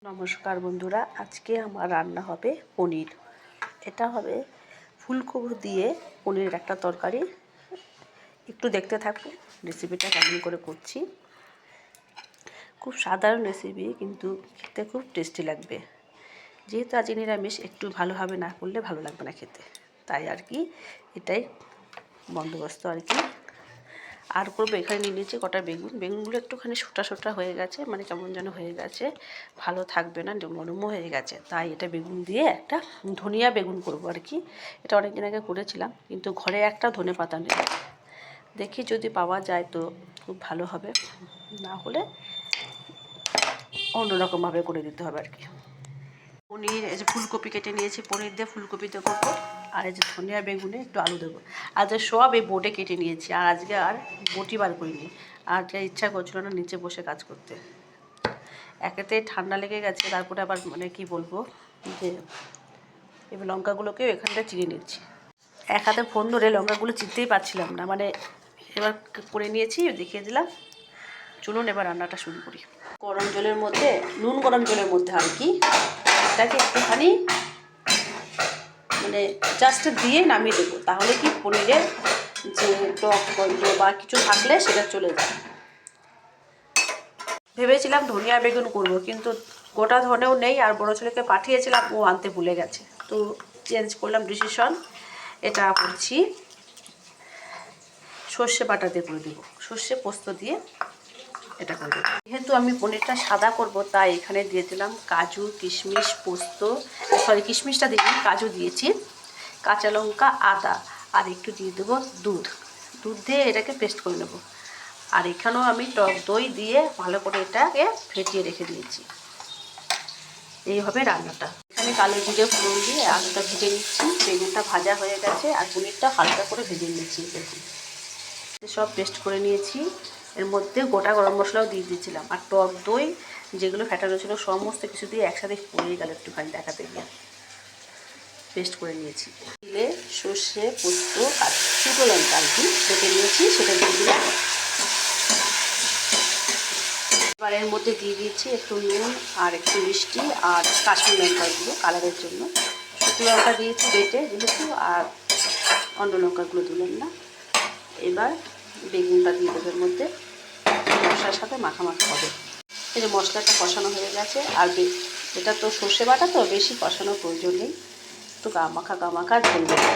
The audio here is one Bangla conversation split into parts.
নমস্কার বন্ধুরা, আজকে আমার রান্না হবে পনির। এটা হবে ফুলকপি দিয়ে পনিরের একটা তরকারি। একটু দেখতে থাকুন রেসিপিটা কেমন করে করছি। খুব সাধারণ রেসিপি, কিন্তু খেতে খুব টেস্টি লাগবে। যেহেতু আজ নিরামিষ, একটু ভালোভাবে না করলে ভালো লাগবে না খেতে, তাই আর কি এটাই বন্দোবস্ত আর কি। আর করবো, এখানে নিয়ে নিয়েছি কটা বেগুনগুলো একটুখানি সোটা হয়ে গেছে, মানে কেমন যেন হয়ে গেছে, ভালো থাকবে না, নরমও হয়ে গেছে। তাই এটা বেগুন দিয়ে একটা ধনিয়া বেগুন করবো আর কি। এটা অনেকদিন আগে করেছিলাম, কিন্তু ঘরে একটা ধনে পাতা নেই। দেখি যদি পাওয়া যায় তো খুব ভালো হবে, না হলে অন্যরকমভাবে করে দিতে হবে আর কি। পনির, এই যে ফুলকপি কেটে নিয়েছি, পনির দিয়ে ফুলকপিতে করবো। আর এই যে ধনিয়া বেগুনে একটু আলু দেবো। আজ সব এই বোটে কেটে নিয়েছি, আর আজকে আর বটি বার করিনি। আর যা ইচ্ছা করছিল না নিচে বসে কাজ করতে। একেতে ঠান্ডা লেগে গেছে, তারপরে আবার মানে কি বলবো, যে এবার লঙ্কাগুলোকেও এখানটা চিড়ে নিচ্ছি। এক হাতে ফোন ধরে লঙ্কাগুলো চিরতেই পারছিলাম না, মানে এবার করে নিয়েছি, দেখিয়ে দিলাম। চলুন এবার রান্নাটা শুরু করি। গরম জলের মধ্যে, গরম জলের মধ্যে আর কি এটাকে একটুখানি মানে জাস্ট দিয়ে নামিয়ে দেবো, তাহলে কি পনিরের যে টক গন্ধ বা কিছু থাকলে সেটা চলে যায়। ভেবেছিলাম ধনিয়া বেগুন করবো, কিন্তু গোটা ধনেও নেই, আর বড়ো ছেলেকে পাঠিয়েছিলাম, ও আনতে ভুলে গেছে। তো চেঞ্জ করলাম ডিসিশন, এটা করছি সর্ষে বাটা দিয়ে করে দেবো, সর্ষে পোস্ত দিয়ে এটা করে দেবো। যেহেতু আমি পনিরটা সাদা করব, তাই এখানে দিয়ে দিলাম কাজু, কিশমিশ, পোস্ত, কিশমিশটা দিলাম, কাজু দিয়েছি, কাঁচা লঙ্কা, আদা, আর একটু দিয়ে দেবো দুধ দিয়ে এটাকে পেস্ট করে নেব। আর এখানেও আমি টক দই দিয়ে ভালো করে এটাকে ফেটিয়ে রেখে দিয়েছি। এই হবে রান্নাটা। এখানে কালো জিরে ফোড়ন দিয়ে আলুটা ভেজে নিচ্ছি, বেগুনটা ভাজা হয়ে গেছে, আর পনিরটা হালকা করে ভেজে নিচ্ছি। দেখুন সব পেস্ট করে নিয়েছি। এর মধ্যে গোটা গরম মশলাও দিয়ে দিয়েছিলাম, আর টক দই যেগুলো ফেটানো ছিল সমস্ত কিছু দিয়ে একসাথে পড়ে গেল, একটুখানি দেখাতে গিয়ে পেস্ট করে নিয়েছি। দিলে সর্ষে, পোস্ত আর শুকনো লঙ্কা আর কি কেটে নিয়েছি, সেটা দিয়ে দিলাম। এবার এর মধ্যে দিয়ে দিয়েছি একটু নুন আর একটু মিষ্টি আর কাশ্মীরি লঙ্কাগুলো কালারের জন্য। শুকনো লঙ্কা দিয়েছি বেটে যেহেতু, আর অন্য লঙ্কাগুলো দিলেন না। এবার বেগুনটা দিয়ে দেবো এর মধ্যে, মশলার সাথে মাখামাখি হবে। এই যে মশলাটা কষানো হয়ে গেছে, আর এটা তো সর্ষে বাটা, তো বেশি কষানোর প্রয়োজন নেই, একটু গামাখা ঝোল দেবো।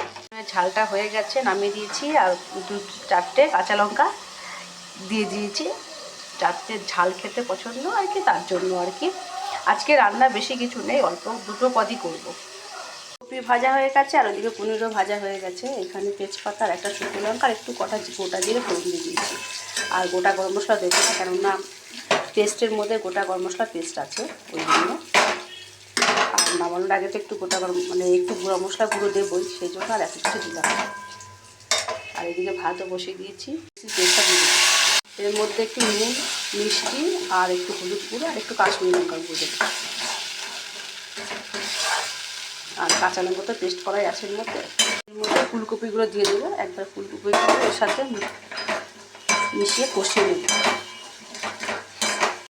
ঝালটা হয়ে গেছে, নামিয়ে দিয়েছি। আর 2-4টে কাঁচা লঙ্কা দিয়ে দিয়েছি, যাতে ঝাল খেতে পছন্দ আর কি, তার জন্য আর কি। আজকে রান্না বেশি কিছু নেই, অল্প দুটো পদই করবো। কপি ভাজা হয়ে গেছে, আর ওদিকে পনিরও ভাজা হয়ে গেছে। এখানে তেজপাতা আর একটা শুকনো লঙ্কা আর একটু কটা গোটা জিরে ফোড়ন দিয়ে দিয়েছি। আর গোটা গরম মশলা দেবো না, কেননা পেস্টের মধ্যে গোটা গরম মশলা পেস্ট আছে, ওই জন্য। আর নামানোর আগে তো একটু গোটা গরম মানে একটু গুঁড়ো মশলা গুঁড়ো দেবোই, সেই জন্য আর এত কিছু দিলাম। আর এদিকে ভাতও বসিয়ে দিয়েছি, পেস্টটা দিয়ে দিচ্ছি। এর মধ্যে একটু নুন, মিষ্টি আর একটু হলুদ গুঁড়ো আর একটু কাশ্মীরি লঙ্কা গুঁড়ো দেবো। আর কাঁচা লঙ্কা তো পেস্ট করাই আছে এর মধ্যে। এর মধ্যে ফুলকপিগুলো দিয়ে দেবো, একবার ফুলকপিগুলো এর সাথে মিশিয়ে কষিয়ে নেব।